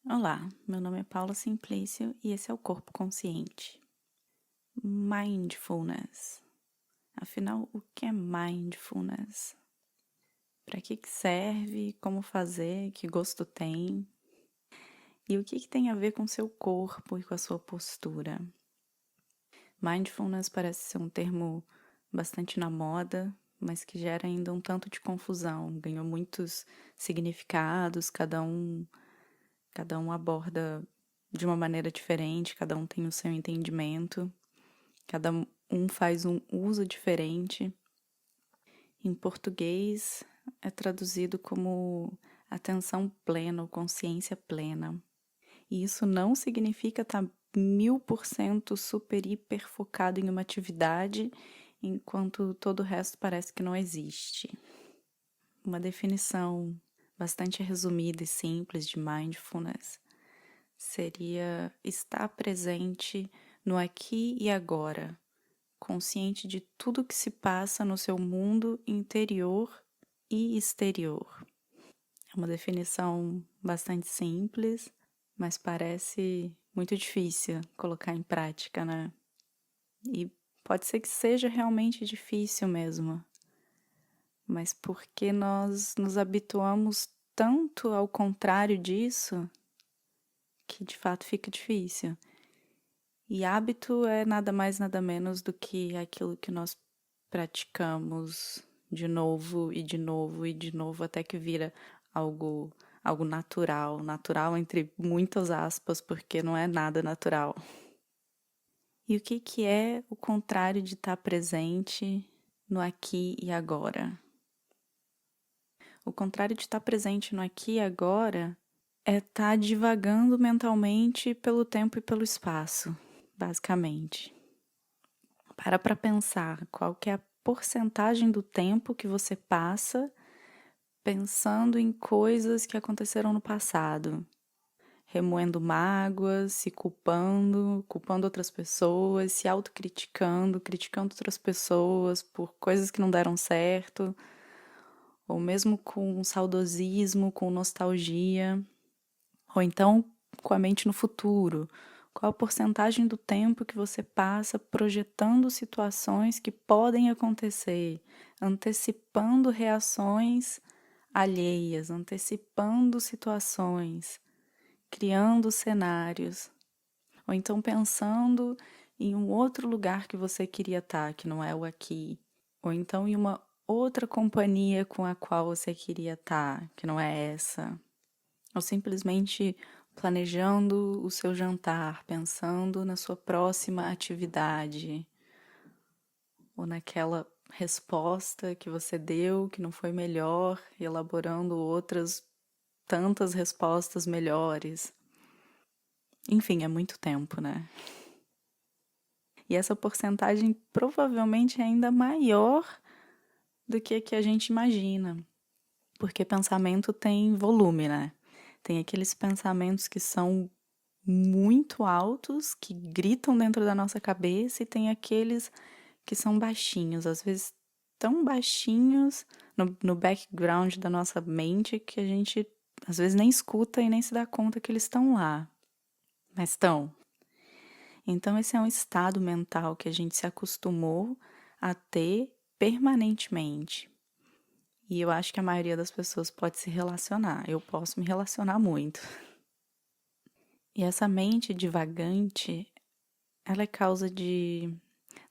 Olá, meu nome é Paula Simplício e esse é o Corpo Consciente. Mindfulness. Afinal, o que é mindfulness? Para que serve? Como fazer? Que gosto tem? E o que tem a ver com seu corpo e com a sua postura? Mindfulness parece ser um termo bastante na moda, mas que gera ainda um tanto de confusão. Ganhou muitos significados, cada um aborda de uma maneira diferente, cada um tem o seu entendimento, cada um faz um uso diferente. Em português é traduzido como atenção plena ou consciência plena. E isso não significa estar 1000% super hiper focado em uma atividade, enquanto todo o resto parece que não existe. Uma definição bastante resumida e simples de mindfulness seria estar presente no aqui e agora, consciente de tudo que se passa no seu mundo interior e exterior. É uma definição bastante simples, mas parece muito difícil colocar em prática, né? E pode ser que seja realmente difícil mesmo, mas porque nós nos habituamos tanto ao contrário disso que de fato fica difícil. E hábito é nada mais, nada menos do que aquilo que nós praticamos de novo e de novo e de novo até que vira algo natural, natural entre muitas aspas, porque não é nada natural. E o que é o contrário de estar presente no aqui e agora? O contrário de estar presente no aqui e agora é estar divagando mentalmente pelo tempo e pelo espaço, basicamente. Para pensar qual que é a porcentagem do tempo que você passa pensando em coisas que aconteceram no passado, remoendo mágoas, se culpando outras pessoas, se autocriticando, criticando outras pessoas por coisas que não deram certo, ou mesmo com saudosismo, com nostalgia, ou então com a mente no futuro. Qual a porcentagem do tempo que você passa projetando situações que podem acontecer, antecipando reações alheias, antecipando situações, criando cenários, ou então pensando em um outro lugar que você queria estar, que não é o aqui, ou então em uma outra companhia com a qual você queria estar, que não é essa, ou simplesmente planejando o seu jantar, pensando na sua próxima atividade, ou naquela resposta que você deu que não foi melhor, e elaborando outras tantas respostas melhores. Enfim, é muito tempo, né? E essa porcentagem provavelmente é ainda maior do que a gente imagina, porque pensamento tem volume, né? Tem aqueles pensamentos que são muito altos, que gritam dentro da nossa cabeça, e tem aqueles que são baixinhos, às vezes tão baixinhos no background da nossa mente que a gente às vezes nem escuta e nem se dá conta que eles estão lá, mas estão. Então, esse é um estado mental que a gente se acostumou a ter permanentemente. E eu acho que a maioria das pessoas pode se relacionar. Eu posso me relacionar muito. E essa mente divagante, ela é causa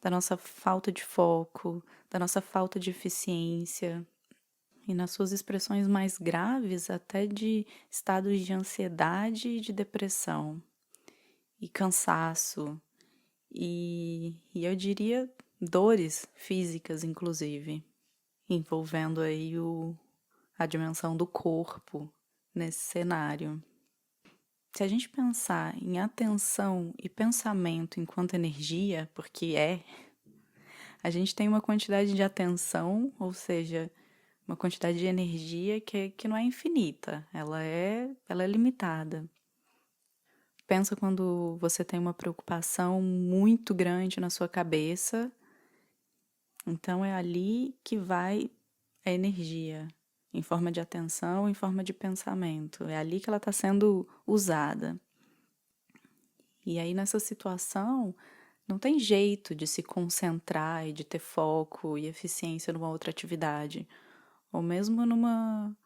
da nossa falta de foco, da nossa falta de eficiência, e nas suas expressões mais graves, até de estados de ansiedade e de depressão, e cansaço, e eu diria dores físicas, inclusive, envolvendo aí a dimensão do corpo nesse cenário. Se a gente pensar em atenção e pensamento enquanto energia, porque a gente tem uma quantidade de atenção, ou seja, uma quantidade de energia que não é infinita, ela é limitada. Pensa quando você tem uma preocupação muito grande na sua cabeça, então é ali que vai a energia. em forma de atenção, em forma de pensamento. É ali que ela está sendo usada. E aí, nessa situação, não tem jeito de se concentrar e de ter foco e eficiência numa outra atividade. Ou mesmo numa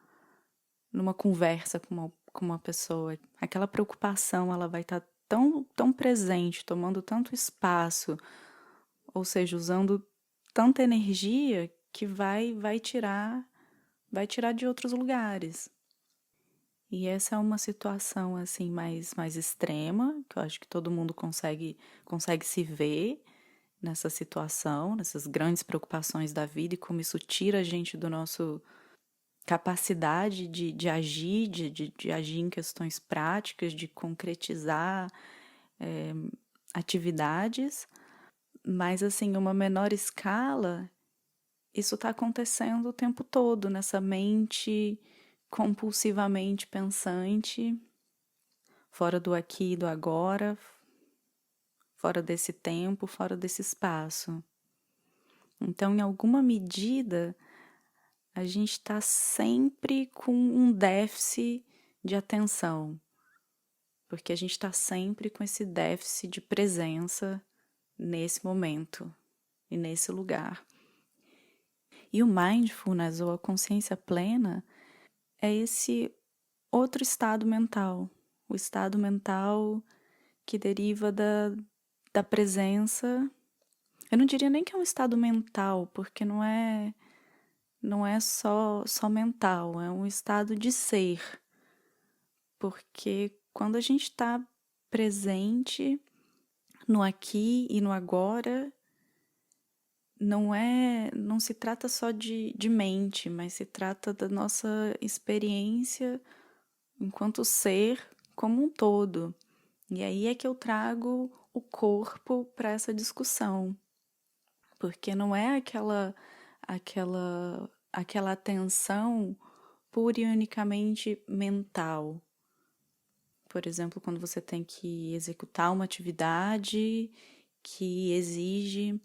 conversa com uma pessoa. Aquela preocupação, ela vai estar tão presente, tomando tanto espaço, ou seja, usando tanta energia que vai tirar de outros lugares. E essa é uma situação assim mais extrema, que eu acho que todo mundo consegue se ver nessa situação, nessas grandes preocupações da vida e como isso tira a gente do nosso capacidade de agir, de agir em questões práticas, de concretizar atividades, mas assim, uma menor escala, isso está acontecendo o tempo todo nessa mente compulsivamente pensante, fora do aqui e do agora, fora desse tempo, fora desse espaço. Então, em alguma medida, a gente está sempre com um déficit de atenção, porque a gente está sempre com esse déficit de presença nesse momento e nesse lugar. E o mindfulness, ou a consciência plena, é esse outro estado mental, o estado mental que deriva da presença. Eu não diria nem que é um estado mental, porque não é só mental, é um estado de ser. Porque quando a gente está presente no aqui e no agora, não se trata só de mente, mas se trata da nossa experiência enquanto ser como um todo. E aí é que eu trago o corpo para essa discussão, porque não é aquela atenção pura e unicamente mental. Por exemplo, quando você tem que executar uma atividade que exige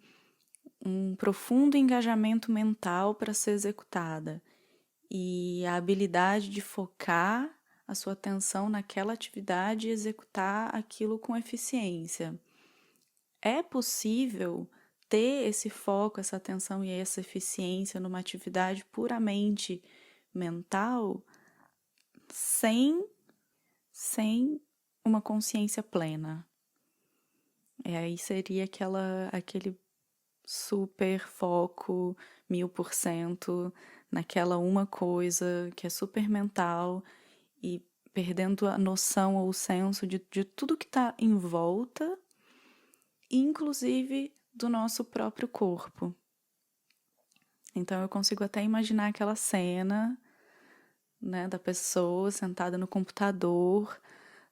um profundo engajamento mental para ser executada e a habilidade de focar a sua atenção naquela atividade e executar aquilo com eficiência. É possível ter esse foco, essa atenção e essa eficiência numa atividade puramente mental sem uma consciência plena. Aí seria aquele super foco 1000% naquela uma coisa que é super mental e perdendo a noção ou o senso de tudo que está em volta, inclusive do nosso próprio corpo. Então eu consigo até imaginar aquela cena, né, da pessoa sentada no computador,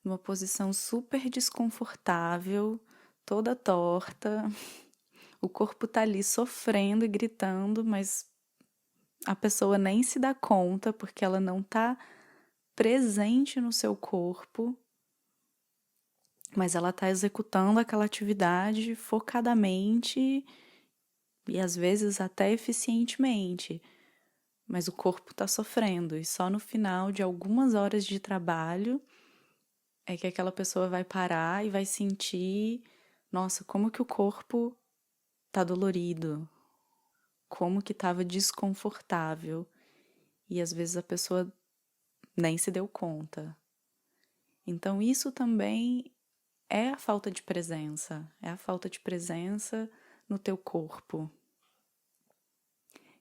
numa posição super desconfortável, toda torta. O corpo tá ali sofrendo e gritando, mas a pessoa nem se dá conta porque ela não tá presente no seu corpo, mas ela tá executando aquela atividade focadamente e às vezes até eficientemente. Mas o corpo tá sofrendo e só no final de algumas horas de trabalho é que aquela pessoa vai parar e vai sentir, nossa, como que o corpo tá dolorido, como que tava desconfortável. E às vezes a pessoa nem se deu conta. Então isso também é a falta de presença, é a falta de presença no teu corpo.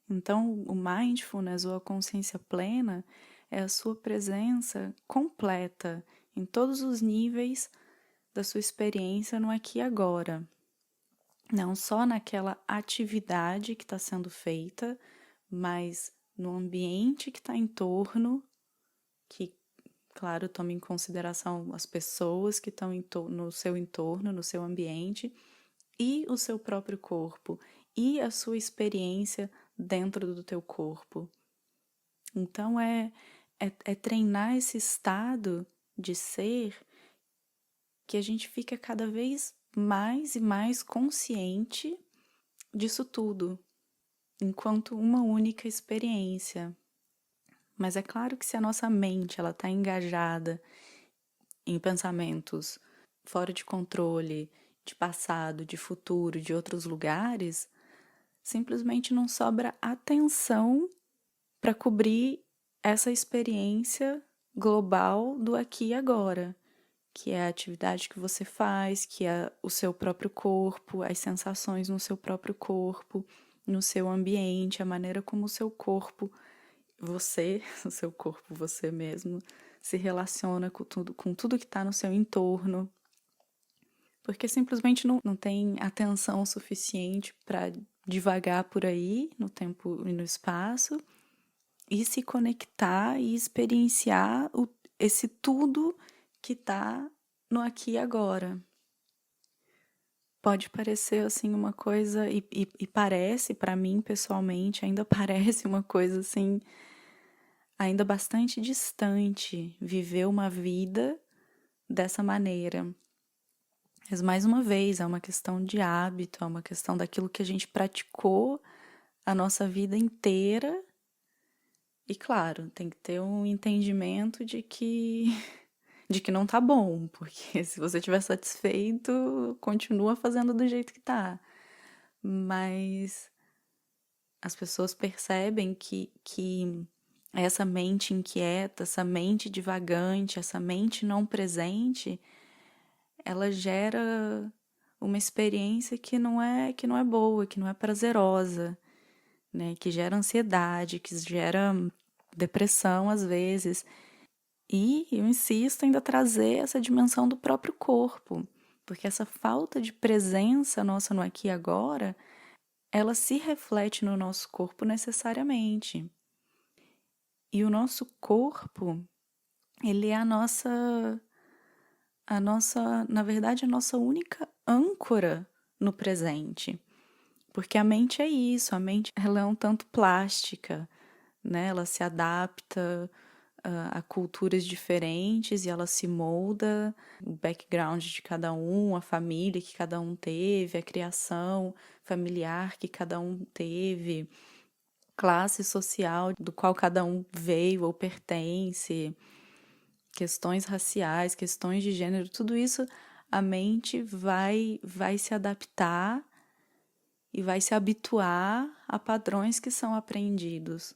Então o mindfulness ou a consciência plena é a sua presença completa em todos os níveis da sua experiência no aqui e agora. Não só naquela atividade que está sendo feita, mas no ambiente que está em torno, que, claro, tome em consideração as pessoas que estão no seu entorno, no seu ambiente, e o seu próprio corpo, e a sua experiência dentro do teu corpo. Então, é treinar esse estado de ser que a gente fica cada vez mais e mais consciente disso tudo, enquanto uma única experiência. Mas é claro que se a nossa mente ela está engajada em pensamentos fora de controle, de passado, de futuro, de outros lugares, simplesmente não sobra atenção para cobrir essa experiência global do aqui e agora, que é a atividade que você faz, que é o seu próprio corpo, as sensações no seu próprio corpo, no seu ambiente, a maneira como o seu corpo, você, o seu corpo, você mesmo, se relaciona com tudo que está no seu entorno, porque simplesmente não tem atenção suficiente para divagar por aí no tempo e no espaço e se conectar e experienciar esse tudo que está no aqui e agora. Pode parecer assim uma coisa, e parece, para mim pessoalmente, ainda parece uma coisa assim, ainda bastante distante viver uma vida dessa maneira. Mas mais uma vez, é uma questão de hábito, é uma questão daquilo que a gente praticou a nossa vida inteira. E claro, tem que ter um entendimento de que não tá bom, porque se você estiver satisfeito, continua fazendo do jeito que tá. Mas as pessoas percebem que essa mente inquieta, essa mente divagante, essa mente não presente, ela gera uma experiência que não é boa, que não é prazerosa, né? Que gera ansiedade, que gera depressão às vezes. E eu insisto em ainda trazer essa dimensão do próprio corpo, porque essa falta de presença nossa no aqui e agora, ela se reflete no nosso corpo necessariamente. E o nosso corpo, ele é na verdade, a nossa única âncora no presente. Porque a mente é isso, a mente ela é um tanto plástica, né? Ela se adapta a culturas diferentes e ela se molda, o background de cada um, a família que cada um teve, a criação familiar que cada um teve, classe social do qual cada um veio ou pertence, questões raciais, questões de gênero, tudo isso a mente vai se adaptar e vai se habituar a padrões que são aprendidos.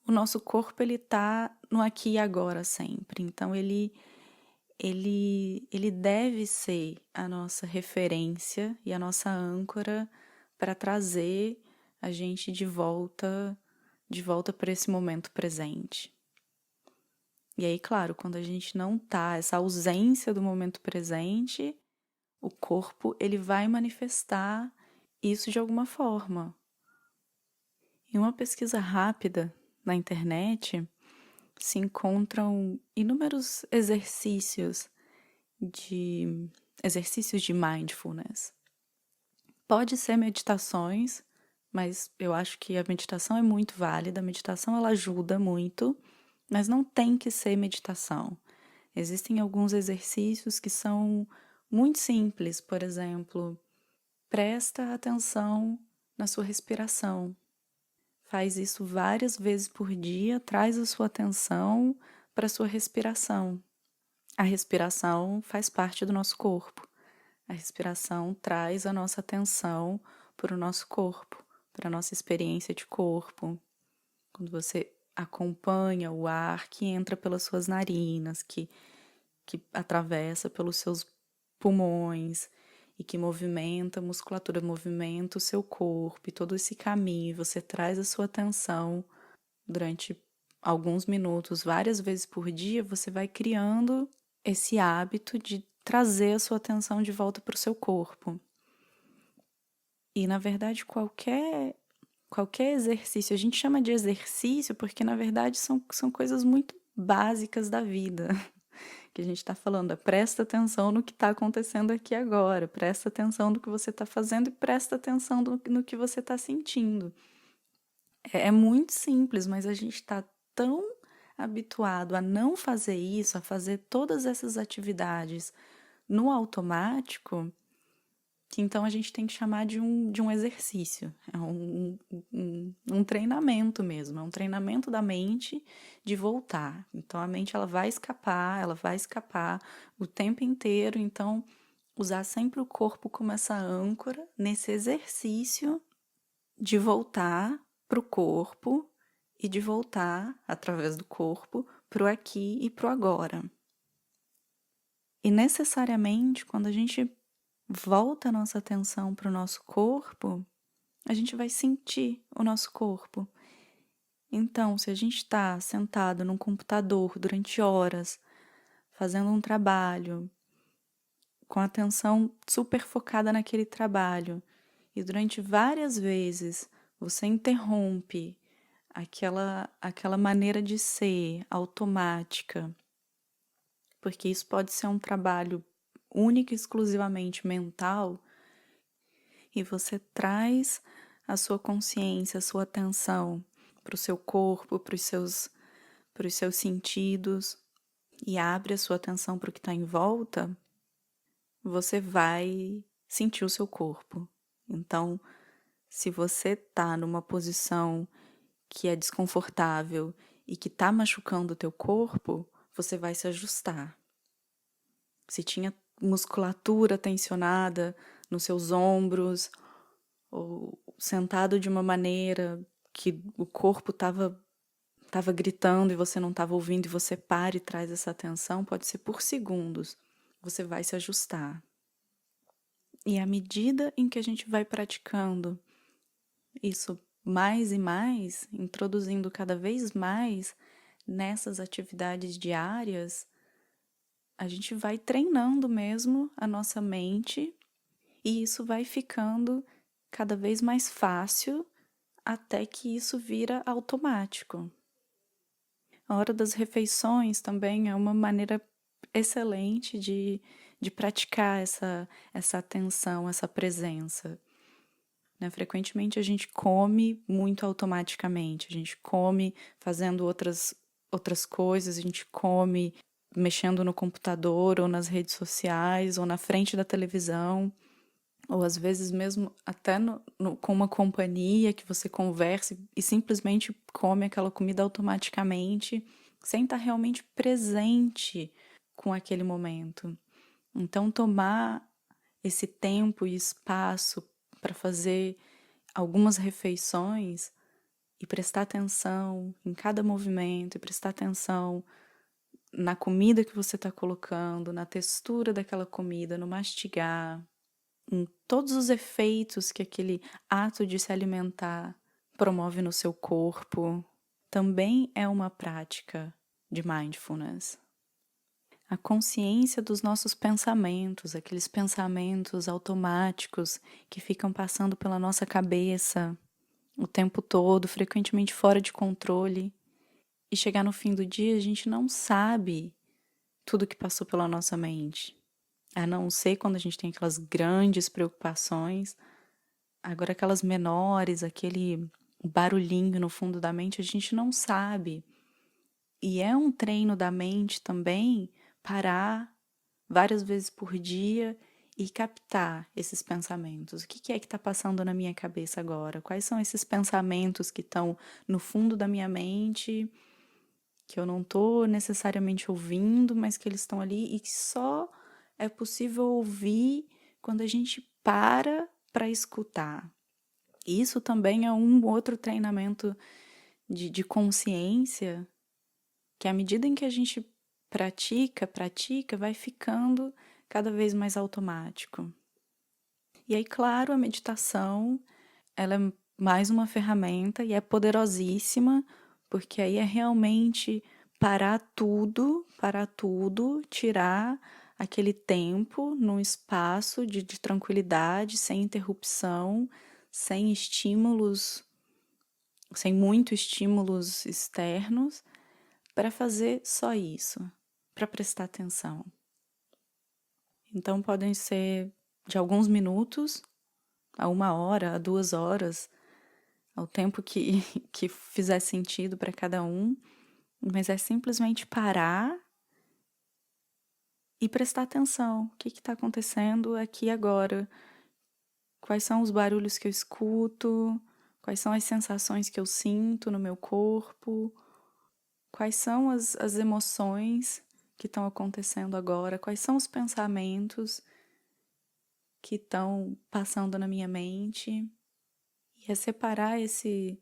O nosso corpo ele tá no aqui e agora sempre, então ele deve ser a nossa referência e a nossa âncora para trazer a gente de volta para esse momento presente. E aí, claro, quando a gente não tá, essa ausência do momento presente, o corpo ele vai manifestar isso de alguma forma. Em uma pesquisa rápida na internet, se encontram inúmeros exercícios de mindfulness. Pode ser meditações, mas eu acho que a meditação é muito válida, a meditação ela ajuda muito, mas não tem que ser meditação. Existem alguns exercícios que são muito simples, por exemplo, presta atenção na sua respiração. Faz isso várias vezes por dia, traz a sua atenção para a sua respiração. A respiração faz parte do nosso corpo. A respiração traz a nossa atenção para o nosso corpo, para a nossa experiência de corpo. Quando você acompanha o ar que entra pelas suas narinas, que atravessa pelos seus pulmões e que movimenta a musculatura, movimenta o seu corpo e todo esse caminho, você traz a sua atenção durante alguns minutos, várias vezes por dia, você vai criando esse hábito de trazer a sua atenção de volta para o seu corpo. E, na verdade, qualquer exercício, a gente chama de exercício porque, na verdade, são coisas muito básicas da vida. Que a gente está falando, presta atenção no que está acontecendo aqui agora, presta atenção no que você está fazendo e presta atenção no que você está sentindo. É muito simples, mas a gente está tão habituado a não fazer isso, a fazer todas essas atividades no automático, que então a gente tem que chamar de um exercício, é um treinamento mesmo, é um treinamento da mente de voltar. Então a mente ela vai escapar o tempo inteiro, então usar sempre o corpo como essa âncora nesse exercício de voltar para o corpo e de voltar, através do corpo, para o aqui e para o agora. E necessariamente, quando a gente volta a nossa atenção para o nosso corpo, a gente vai sentir o nosso corpo. Então, se a gente está sentado num computador durante horas, fazendo um trabalho, com a atenção super focada naquele trabalho, e durante várias vezes você interrompe aquela maneira de ser automática, porque isso pode ser um trabalho único e exclusivamente mental, e você traz a sua consciência, a sua atenção para o seu corpo, para os seus sentidos, e abre a sua atenção para o que está em volta, você vai sentir o seu corpo. Então, se você está numa posição que é desconfortável e que está machucando o teu corpo, você vai se ajustar. Se tinha musculatura tensionada nos seus ombros, ou sentado de uma maneira que o corpo estava gritando e você não estava ouvindo, e você para e traz essa atenção, pode ser por segundos, você vai se ajustar. E à medida em que a gente vai praticando isso mais e mais, introduzindo cada vez mais nessas atividades diárias, a gente vai treinando mesmo a nossa mente e isso vai ficando cada vez mais fácil até que isso vira automático. A hora das refeições também é uma maneira excelente de praticar essa atenção, essa presença. Né? Frequentemente a gente come muito automaticamente, a gente come fazendo outras coisas, a gente come mexendo no computador ou nas redes sociais ou na frente da televisão, ou às vezes mesmo até com uma companhia que você conversa e simplesmente come aquela comida automaticamente, sem estar realmente presente com aquele momento. Então, tomar esse tempo e espaço para fazer algumas refeições e prestar atenção em cada movimento, e prestar atenção na comida que você está colocando, na textura daquela comida, no mastigar, em todos os efeitos que aquele ato de se alimentar promove no seu corpo, também é uma prática de mindfulness. A consciência dos nossos pensamentos, aqueles pensamentos automáticos que ficam passando pela nossa cabeça o tempo todo, frequentemente fora de controle, e chegar no fim do dia a gente não sabe tudo que passou pela nossa mente. A não ser quando a gente tem aquelas grandes preocupações, agora aquelas menores, aquele barulhinho no fundo da mente, a gente não sabe. E é um treino da mente também parar várias vezes por dia e captar esses pensamentos. O que é que está passando na minha cabeça agora? Quais são esses pensamentos que estão no fundo da minha mente, que eu não estou necessariamente ouvindo, mas que eles estão ali e que só é possível ouvir quando a gente para escutar. Isso também é um outro treinamento de consciência, que à medida em que a gente pratica, vai ficando cada vez mais automático. E aí, claro, a meditação, ela é mais uma ferramenta e é poderosíssima, porque aí é realmente parar tudo, tirar aquele tempo num espaço de tranquilidade, sem interrupção, sem estímulos, sem muitos estímulos externos, para fazer só isso, para prestar atenção. Então podem ser de alguns minutos a 1 hora, a 2 horas, ao tempo que fizer sentido para cada um, mas é simplesmente parar e prestar atenção. O que está acontecendo aqui agora? Quais são os barulhos que eu escuto? Quais são as sensações que eu sinto no meu corpo? Quais são as emoções que estão acontecendo agora? Quais são os pensamentos que estão passando na minha mente? E é separar esses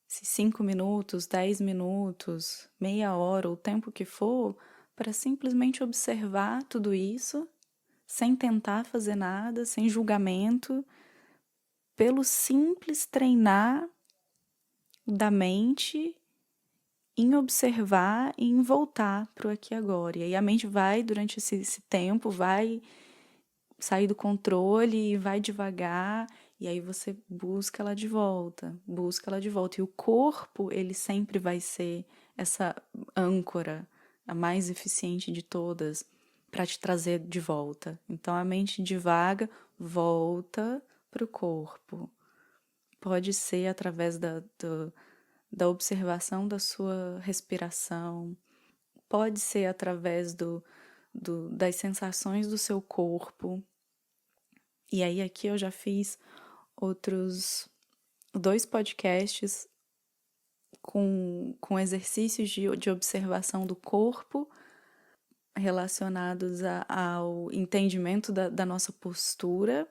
5 minutos, 10 minutos, meia hora, o tempo que for, para simplesmente observar tudo isso, sem tentar fazer nada, sem julgamento, pelo simples treinar da mente em observar e em voltar para o aqui e agora. E aí a mente vai, durante esse tempo, vai sair do controle e vai devagar, e aí você busca ela de volta, busca ela de volta. E o corpo, ele sempre vai ser essa âncora, a mais eficiente de todas, para te trazer de volta. Então a mente divaga, volta para o corpo. Pode ser através da observação da sua respiração, pode ser através das sensações do seu corpo. E aí aqui eu já fiz outros 2 podcasts com exercícios de observação do corpo relacionados ao entendimento da nossa postura,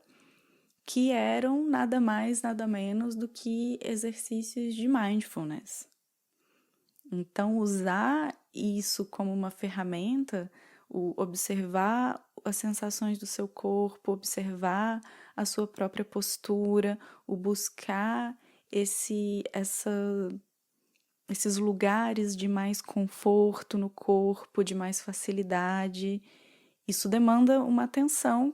que eram nada mais, nada menos do que exercícios de mindfulness. Então, usar isso como uma ferramenta, observar as sensações do seu corpo, observar a sua própria postura, o buscar esses lugares de mais conforto no corpo, de mais facilidade. Isso demanda uma atenção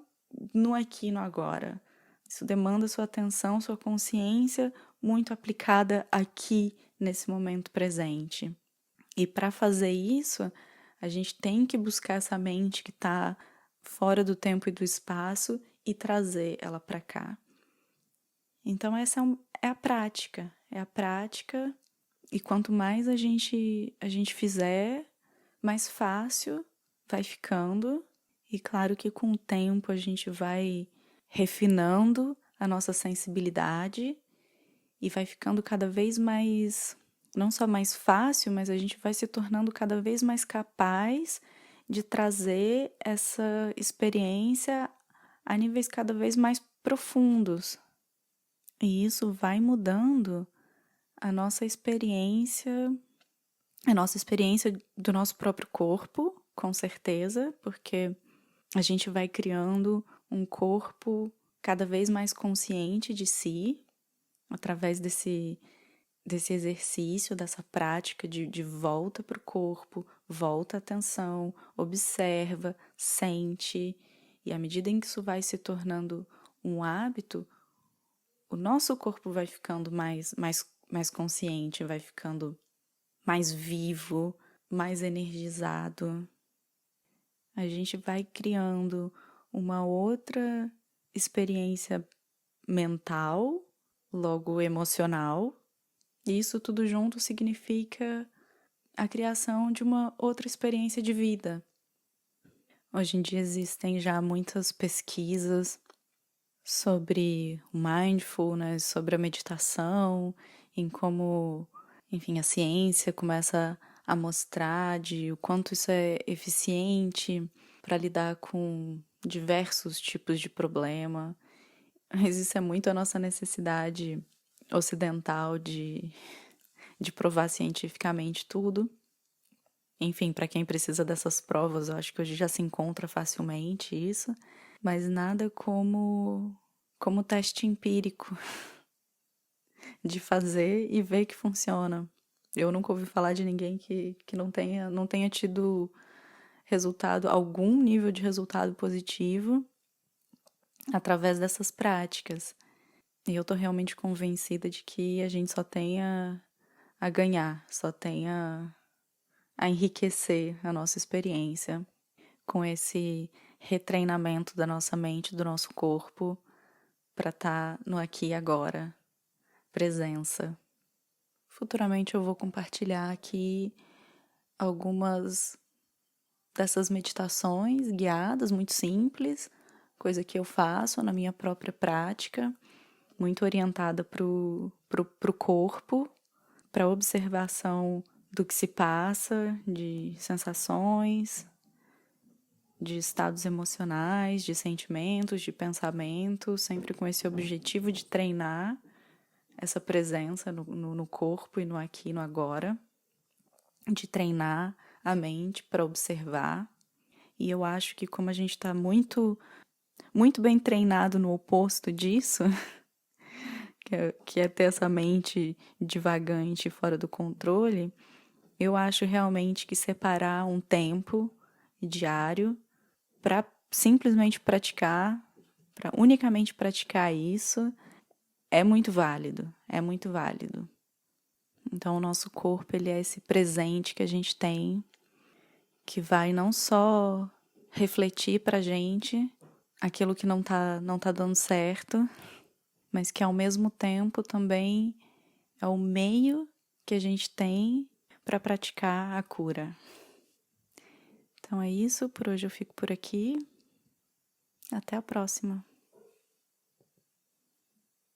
no aqui e no agora. Isso demanda sua atenção, sua consciência muito aplicada aqui, nesse momento presente. E para fazer isso, a gente tem que buscar essa mente que está fora do tempo e do espaço e trazer ela para cá. Então essa é a prática, e quanto mais a gente fizer, mais fácil vai ficando. E claro que com o tempo a gente vai refinando a nossa sensibilidade e vai ficando cada vez mais, não só mais fácil, mas a gente vai se tornando cada vez mais capaz de trazer essa experiência a níveis cada vez mais profundos. E isso vai mudando a nossa experiência do nosso próprio corpo, com certeza, porque a gente vai criando um corpo cada vez mais consciente de si, através desse exercício, dessa prática de volta para o corpo, volta a atenção, observa, sente. E à medida em que isso vai se tornando um hábito, o nosso corpo vai ficando mais consciente, vai ficando mais vivo, mais energizado. A gente vai criando uma outra experiência mental, logo emocional, e isso tudo junto significa a criação de uma outra experiência de vida. Hoje em dia existem já muitas pesquisas sobre o mindfulness, sobre a meditação, em como, enfim, a ciência começa a mostrar de o quanto isso é eficiente para lidar com diversos tipos de problema. Mas isso é muito a nossa necessidade ocidental de provar cientificamente tudo. Enfim, para quem precisa dessas provas, eu acho que hoje já se encontra facilmente isso, mas nada como teste empírico de fazer e ver que funciona. Eu nunca ouvi falar de ninguém que não tenha tido resultado, algum nível de resultado positivo através dessas práticas. E eu tô realmente convencida de que a gente só tem a ganhar, só tem a enriquecer a nossa experiência com esse retreinamento da nossa mente, do nosso corpo, para estar no aqui e agora, presença. Futuramente eu vou compartilhar aqui algumas dessas meditações guiadas, muito simples, coisa que eu faço na minha própria prática, muito orientada pro corpo, para observação do que se passa, de sensações, de estados emocionais, de sentimentos, de pensamentos, sempre com esse objetivo de treinar essa presença no corpo e no aqui e no agora, de treinar a mente para observar. E eu acho que como a gente está muito bem treinado no oposto disso, que é ter essa mente divagante fora do controle, eu acho realmente que separar um tempo diário para simplesmente praticar, para unicamente praticar isso, é muito válido, é muito válido. Então, o nosso corpo, ele é esse presente que a gente tem, que vai não só refletir pra gente aquilo que não tá dando certo, mas que ao mesmo tempo também é o meio que a gente tem para praticar a cura. Então é isso, por hoje eu fico por aqui. Até a próxima.